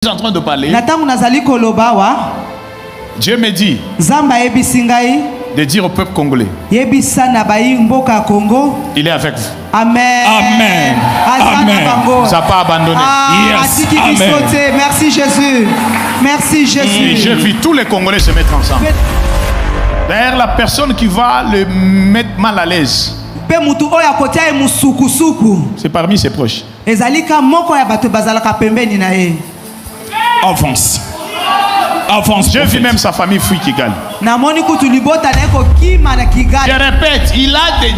Je suis en train de parler. Dieu me dit de dire au peuple congolais, il est avec vous. Amen. Amen. Amen. Il ne s'est pas abandonné. Yes. Amen. Merci Jésus. Merci Jésus. Et je vis tous les Congolais se mettre ensemble. D'ailleurs, la personne qui va le mettre mal à l'aise, c'est parmi ses proches. Avance. Avance. Je vis même sa famille fuit Kigali. Je répète,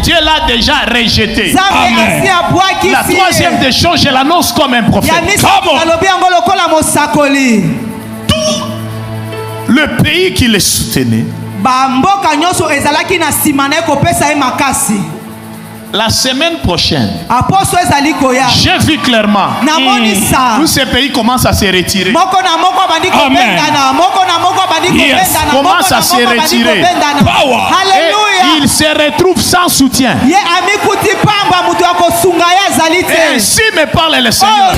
Dieu l'a déjà rejeté. Amen. La troisième des choses, je l'annonce comme un prophète. Tout le pays qui les soutenait, la semaine prochaine, j'ai vu clairement tous ces pays commencent à se retirer. Amen. Yes. Commencent à se retirer. Et ils se retrouvent sans soutien. Et ainsi me parle le Seigneur.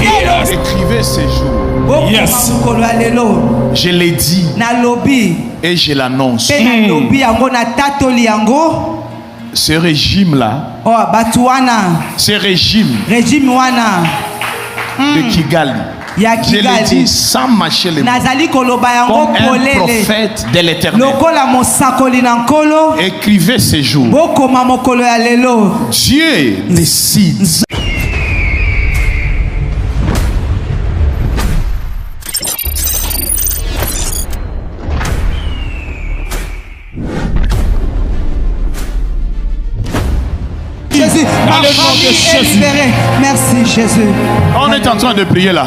Écrivez ces jours. Yes. Je l'ai dit et je l'annonce. Ce régime-là, ce régime de Kigali, je l'ai dit sans mâcher les mots, comme un prophète de l'Éternel. Écrivez ces jours. Dieu décide. Jésus, ma famille est libérée. Merci Jésus. On est en train de prier là.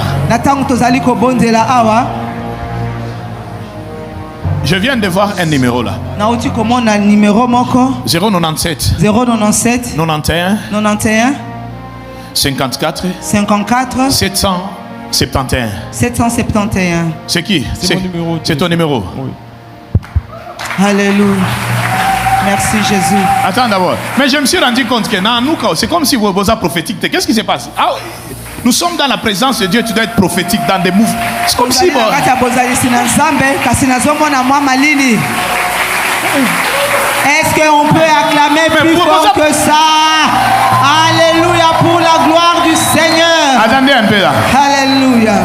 Je viens de voir un numéro là. 097 097 91 91 54 54 771. 771. C'est qui? C'est mon numéro. C'est ton numéro. Oui. Alléluia. Merci Jésus. Attends d'abord. Mais je me suis rendu compte que c'est comme si vous êtes prophétique. Qu'est-ce qui se passe? Nous sommes dans la présence de Dieu. Tu dois être prophétique dans des mouvements. C'est comme si... Est-ce qu'on peut acclamer plus fort que ça? Alléluia pour la gloire du Seigneur. Attendez un peu là. Alléluia.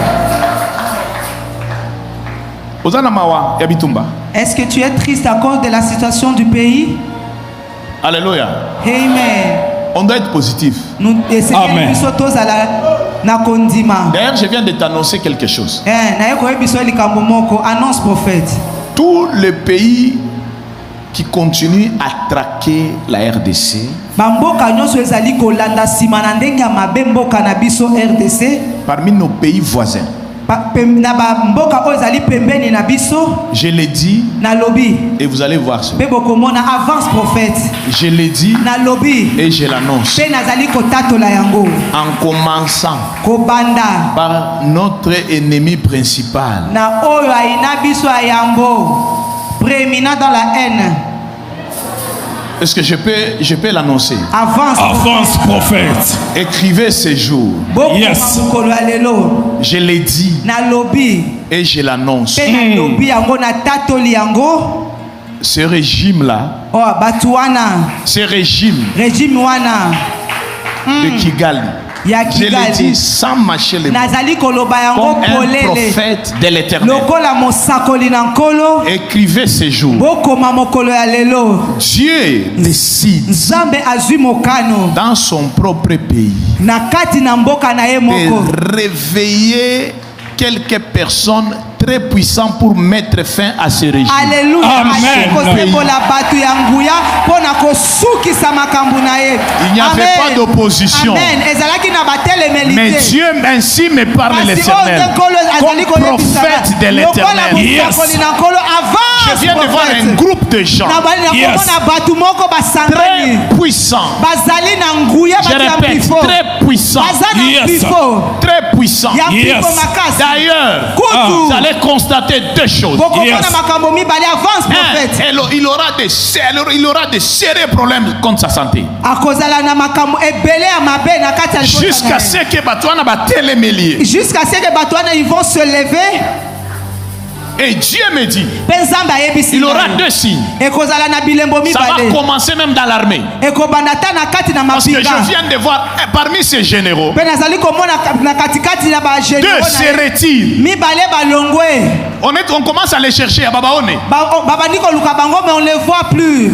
Est-ce que tu es triste à cause de la situation du pays? Alléluia. Amen. On doit être positif. Amen. D'ailleurs, je viens de t'annoncer quelque chose. Annonce prophète. Tous les pays qui continuent à traquer la RDC, parmi nos pays voisins, je l'ai dit et vous allez voir ça. Je l'ai dit et je l'annonce. En commençant par notre ennemi principal, prééminent dans la haine. Est-ce que je peux l'annoncer? Avance prophète. Écrivez ces jours. Yes. Je l'ai dit et je l'annonce. Ce régime-là, ce régime de Kigali, je l'ai dit sans mâcher les mots, comme un prophète de l'Éternel. Écrivez ces jours. Dieu décide dans son propre pays de réveiller quelques personnes très puissants pour mettre fin à ce régime. Alléluia. Amen. Il n'y avait pas d'opposition. Mais Dieu ainsi me parle l'Éternel. Comme prophète de l'Éternel. Yes. Je viens de voir un groupe de gens très puissants. Je répète, très puissants. Yes. Très puissants. puissant. ya Yes. mpiko makasi D'ailleurs, kutu vous allez constater deux choses. bokomona Yes. makambo mibale avance prophète Il aura des sérieux problèmes contre sa santé. akozala na makambo ebele ya mabe na kati ya libota Jusqu'à na ye. ce que Batouana va télémélier. Jusqu'à ce que bato wana ils vont se lever Et Dieu me dit, mpe nzambe ayebisi il aura ngai. deux signes. ekozala na bilembo Ça va mibale commencer même dans l'armée. ekobanda ta na kati na Parce que mapinga je viens de voir parmi ces généraux, mpe nazali komona na katikati na deux bagénéraux se retirent. mibale balongwe On commence à les chercher à Babaone. babandi koluka bango mais on ne les voit plus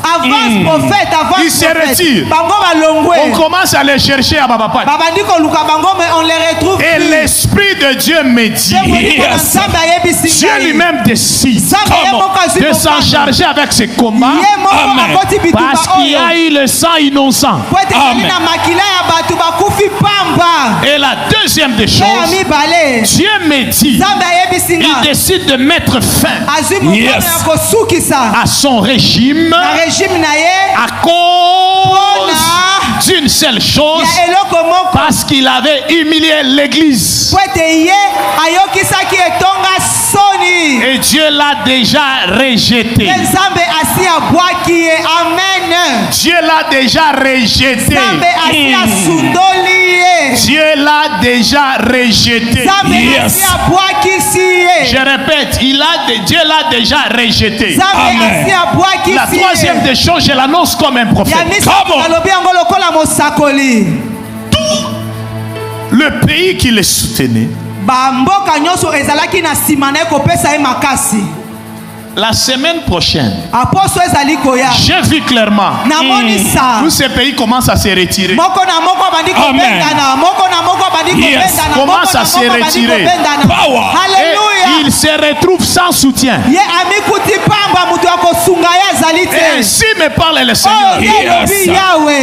avance prophète Ils se avance prophète retirent. bango On balongwe commence à les chercher à Babapati. babandi koluka bango mais on les retrouve Et plus l'Esprit de Dieu me dit, Yes. nzambe ayebisi Dieu ngai lui-même décide nzambe ye moko azwi de s'en mokano. charger avec ses combats ye moko Amen. akoti bitumba parce qu'il y oyo a eu le sang innocent. po ete ezali Amen. na makila ya bato bakufi pamba Et la deuxième des mpe ya choses, mibale Dieu me dit, nzambe ayebisi il ngai décide de mettre fin azwi mokano Yes. ya kosukisa à son régime na régime na ye à cause d'une seule chose, ya eloko moko parce qu'il avait humilié l'Église. po ete ye ayokisaki etonga soni Et Dieu l'a déjà rejeté. mpe nzambe asi abwaki ye amen Dieu l'a déjà rejeté. nzambe asi asundoli ye Dieu l'a déjà rejeté. nzambe Yes. asi abwakisi Je ye répète, Dieu l'a déjà rejeté. nzambe Amen. asi La abwakisi troisième ye des choses, je l'annonce comme un ya prophète. misato nalobi yango lokola mosakoli Le pays qui les soutenait, bamboka nyonso ezalaki na nsima na ye kopesa ye makasi la semaine prochaine, aposo ezali koya j'ai vu clairement, namonisa tous ces pays commencent à se retirer. moko na moko abandi kobendana moko na moko abandi Yes. kobendana Commence moko à na se moko abandi retirer. kobendana Power. Et Alléluia ils se retrouvent sans soutien. ye amikuti pamba moto ya kosunga ye azali Et te ainsi me parle le oyo Seigneur. nde elobi Yes. yawe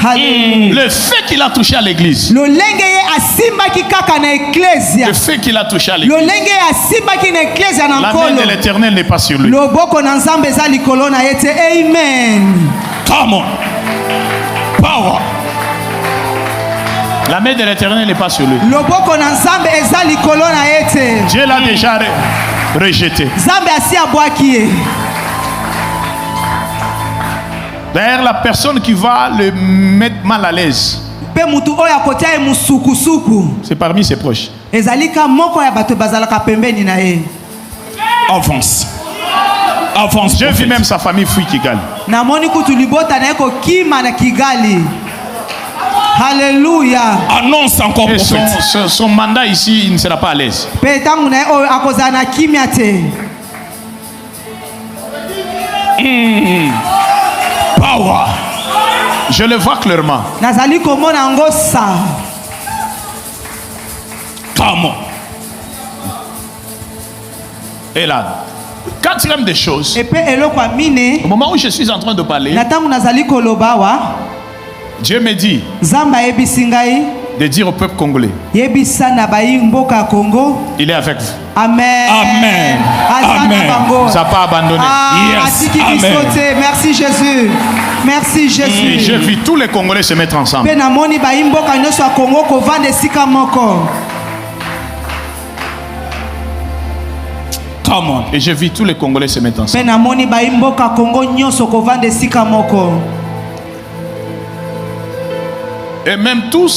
Alléluia. Le fait qu'il a touché à l'église, lolenge ye asimbaki kaka na eklesia le fait qu'il a touché à l'église, lolenge ye asimbaki na eklesia na la main nkolo de l'Éternel n'est pas sur lui. loboko na nzambe eza likolo na ye te amen Come on. Power. La main de l'Éternel n'est pas sur lui. loboko na nzambe eza likolo na ye te Dieu l'a déjà rejeté. nzambe asi abwaki ye D'ailleurs, la personne qui va le mettre mal à l'aise, mpe mutu oyo akotia ye musukusuku c'est parmi ses proches. ezali ka moko ya bato bazalaka pembeni na ye Avance. Avance. J'ai vu prophète. même sa famille fuir Kigali. namoni kutu libota na ye kokima na kigali halleluya Annonce encore Et prophète. son mandat ici, il ne sera pas à l'aise. mpe ntango na ye oyo akozala na kimia te Power. Je le vois clairement. nazali komona yango sa Come on. Et là, quatrième des choses, epe eloko ya mine au moment où je suis en train de parler, na ntango nazali koloba awa Dieu me dit nzambe ayebisi ngai de dire au peuple congolais, yebisa na bayi mboka ya kongo il est avec vous. amen Amen. aza na Amen. bango Il ne vous a pas abandonné. Ah, Yes. atiki biso Amen. te merci jésus merci Et je jésus vis tous les Congolais se mettre ensemble. mpe namoni bayi mboka nyonso ya kongo kovanda esika moko Come on. Et je vis tous les Congolais se mettre ensemble. mpe namoni bayi mboka kongo nyonso kovanda esika moko Et même toutes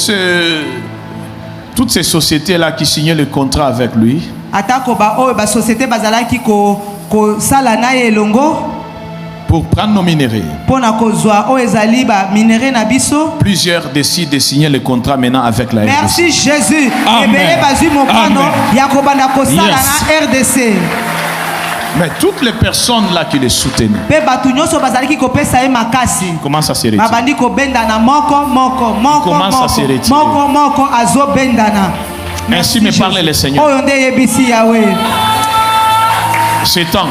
ces sociétés-là qui signaient le contrat avec lui, atako baoyo basosiété bazalaki kosala na ye elongo pour prendre nos minéraux, mpo na kozwa oyo ezali baminere na biso plusieurs décident de signer le contrat maintenant avec la RDC. merci jésus Amen. ebele bazwi mokano Amen. ya kobanda kosala Yes. na rdc Mais toutes les personnes là qui les soutenaient mpe bato nyonso bazalaki kopesa ye makasi commencent à se retirer. babandi kobendana moko moko moko Commence à se moko retirer. moko moko azobendana Ainsi me parle le Seigneur. oyo nde eyebisi yawe C'est temps.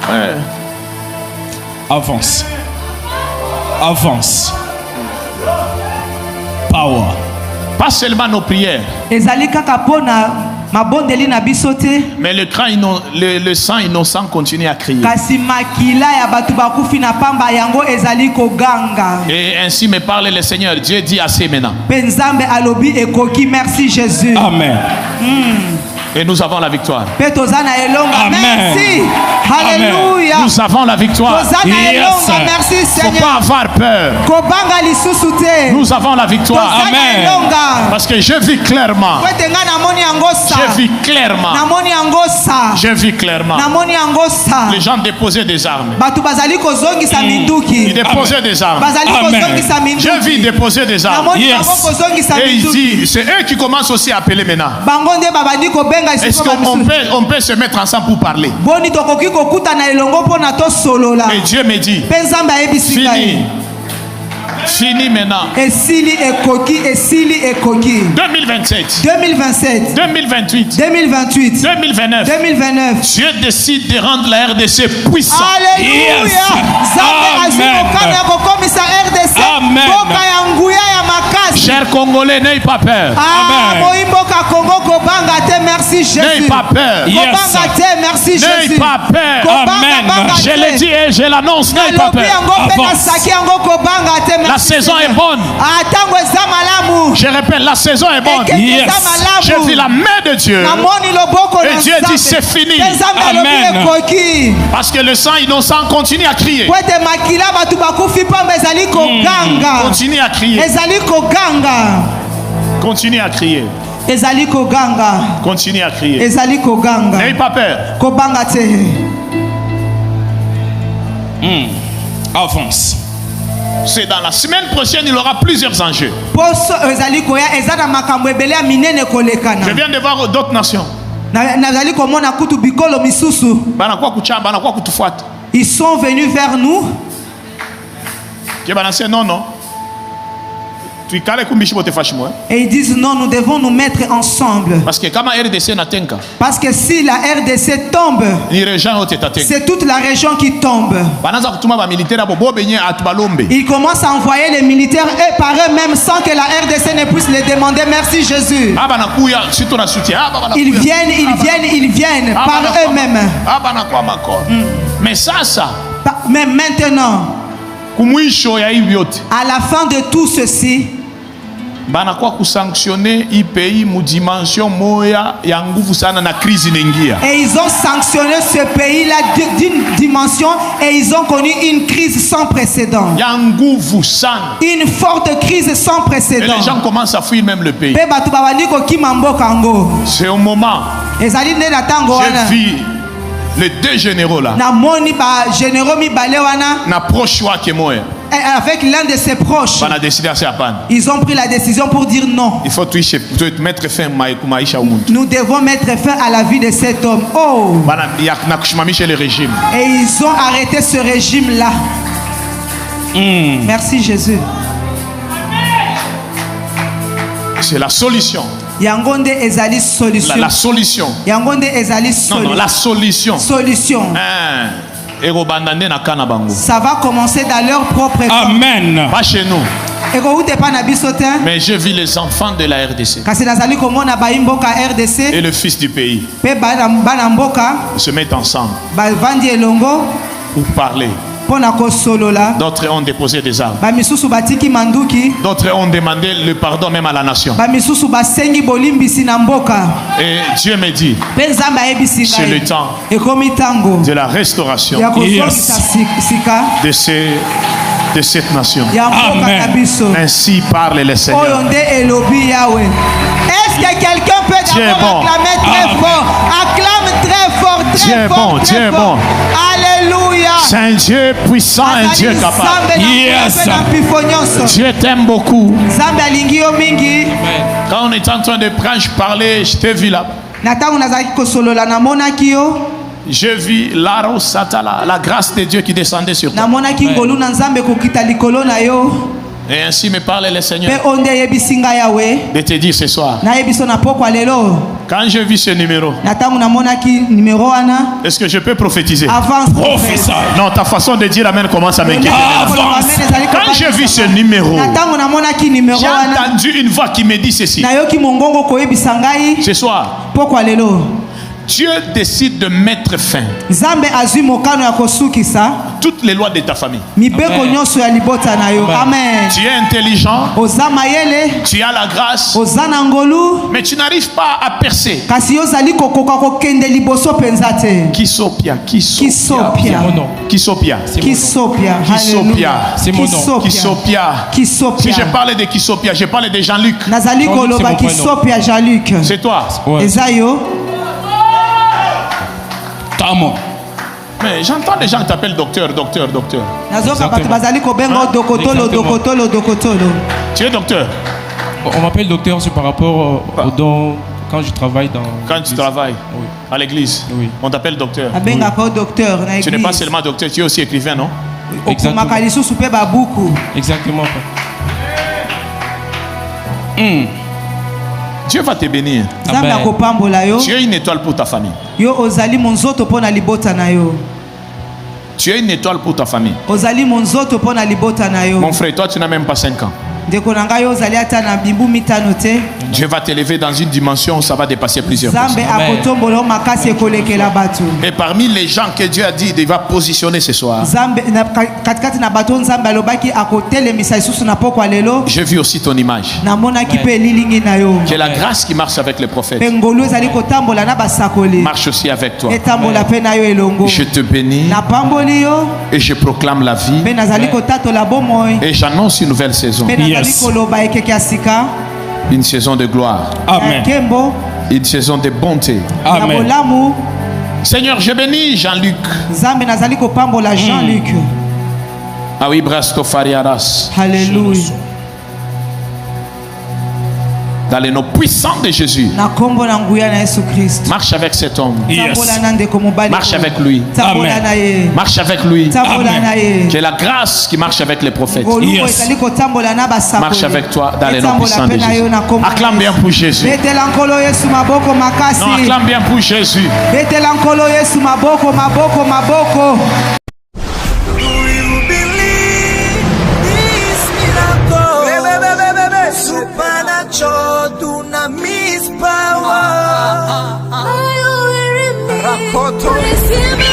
Ouais. Avance. Avance. Power. Pas seulement nos prières, ezali kaka mpo na mabondeli na biso te. Mais le sang innocent continue à crier. Kasi makila ya batu bakufi na pamba yango ezali koganga. Et ainsi me parle le Seigneur. Dieu dit assez maintenant. Penzambe alobi ekoki. Merci Jésus. Amen. Et nous avons la victoire. Amen. Merci. Alléluia. Nous avons la victoire. Yes. Merci Il ne faut Seigneur. pas avoir peur. Nous avons la victoire. Amen. Parce que je vis clairement. Je vis clairement. Je vis clairement. Les gens déposaient des armes. Ils déposaient des armes. Amen. Je vis déposer des armes. Yes. Et il dit, c'est eux qui commencent aussi à appeler maintenant. Est-ce qu'on peut se mettre ensemble pour parler? Et Dieu me dit, fini. Fini maintenant. 2027. 2028. 2029. Dieu décide de rendre la RDC puissante. Alléluia. Amen. Chers Congolais, n'ayez pas peur. Merci Jésus. N'ayez pas peur. Merci Jésus. N'ayez pas peur. Amen. Je le dis et je l'annonce, n'ayez pas peur. La saison est bonne. Je répète, la saison est bonne. Yes. Je vis la main de Dieu. Et Dieu dit c'est fini. Amen. Parce que le sang innocent continue à crier. Continue à crier. Continue à crier. Continue à crier. N'ayez pas peur. Avance. C'est dans la semaine prochaine, il y aura plusieurs enjeux. Je viens de voir d'autres nations. Ils sont venus vers nous. Non. Et ils disent non, nous devons nous mettre ensemble. Parce que si la RDC tombe, c'est toute la région qui tombe. Ils commencent à envoyer les militaires eux par eux-mêmes sans que la RDC ne puisse les demander. Merci Jésus. Ils viennent par eux-mêmes. Mais ça. Mais maintenant, à la fin de tout ceci, sanctionner le pays mu dimension moya ya nguvu sana na crise n'engia. Et ils ont sanctionné ce pays-là d'une dimension et ils ont connu une crise sans précédent. Ya nguvu sana. Une forte crise sans précédent. Et les gens commencent à fuir même le pays. C'est au moment. Je vis les deux généraux là. Avec l'un de ses proches, ils ont pris la décision pour dire non. Il faut mettre fin à nous devons mettre fin à la vie de cet homme. Oh. Et ils ont arrêté ce régime-là. Merci Jésus. C'est la solution. Yangonde ezali solution. La solution. Yangonde ezali solution. Non, la solution. Solution. Ça va commencer dans leur propre temps. Amen. Pas chez nous. Mais mais je vis les enfants de la RDC. Et le fils du pays. Ils se mettent ensemble pour parler. D'autres ont déposé des armes. D'autres ont demandé le pardon même à la nation. Et Dieu me dit, c'est le temps de la restauration de cette nation. Amen. Ainsi parle le Seigneur. Est-ce que quelqu'un peut acclamer très fort? Acclame très fort, très fort. Dieu est bon. Alléluia. C'est un Dieu puissant, un Dieu capable. Yes. Dieu t'aime beaucoup. Quand on est en train de parler, je t'ai vu là. Je vis la grâce de Dieu qui descendait sur toi. Et ainsi me parle le Seigneur de te dire ce soir, quand je vis ce numéro, est-ce que je peux prophétiser? Non, ta façon de dire amen commence à m'inquiéter. Quand je vis ce numéro, j'ai entendu une voix qui me dit ceci. Ce soir, Dieu décide de mettre fin toutes les lois de ta famille. Amen. Tu es intelligent, tu as la grâce, mais tu n'arrives pas à percer. Kisopia. Si je parle de Kisopia, je parle de Jean-Luc. C'est toi. Mais j'entends des gens qui t'appellent docteur. Tu es docteur? On m'appelle docteur, c'est par rapport au don quand je travaille dans... Quand tu travailles à l'église, on t'appelle docteur. Tu n'es pas seulement docteur, tu es aussi écrivain, non? Exactement. Dieu va te bénir. Tu es une étoile pour ta famille. Tu es une étoile pour ta famille. Mon frère, toi tu n'as même pas 5 ans. Dieu va t'élever dans une dimension où ça va dépasser plusieurs personnes. Et parmi les gens que Dieu a dit il va positionner ce soir, j'ai vu aussi ton image. Que la grâce qui marche avec les prophètes marche aussi avec toi. Je te bénis et je proclame la vie et j'annonce une nouvelle saison. Une saison de gloire. Amen. Une saison de bonté. Amen. Seigneur, je bénis Jean-Luc. Ah oui, Brasto Fariaras. Alléluia. Dans les noms puissants de Jésus. Marche avec cet homme. Yes. Marche avec lui. Amen. Marche avec lui. Amen. Que la grâce qui marche avec les prophètes. Yes. Marche avec toi dans les noms puissants de Jésus. Acclame bien pour Jésus. Non, acclame bien pour Jésus. Dunamis power. Receive